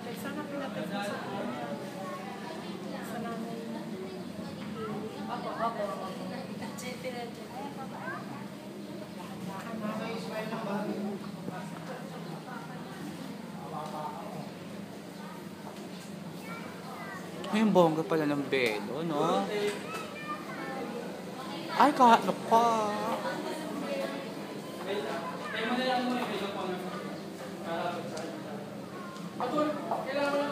Sana pinatay mo sa nanay. Opo. Ay, yung bongga pala ng belo, no? Ay, kahalo ka. Kailangan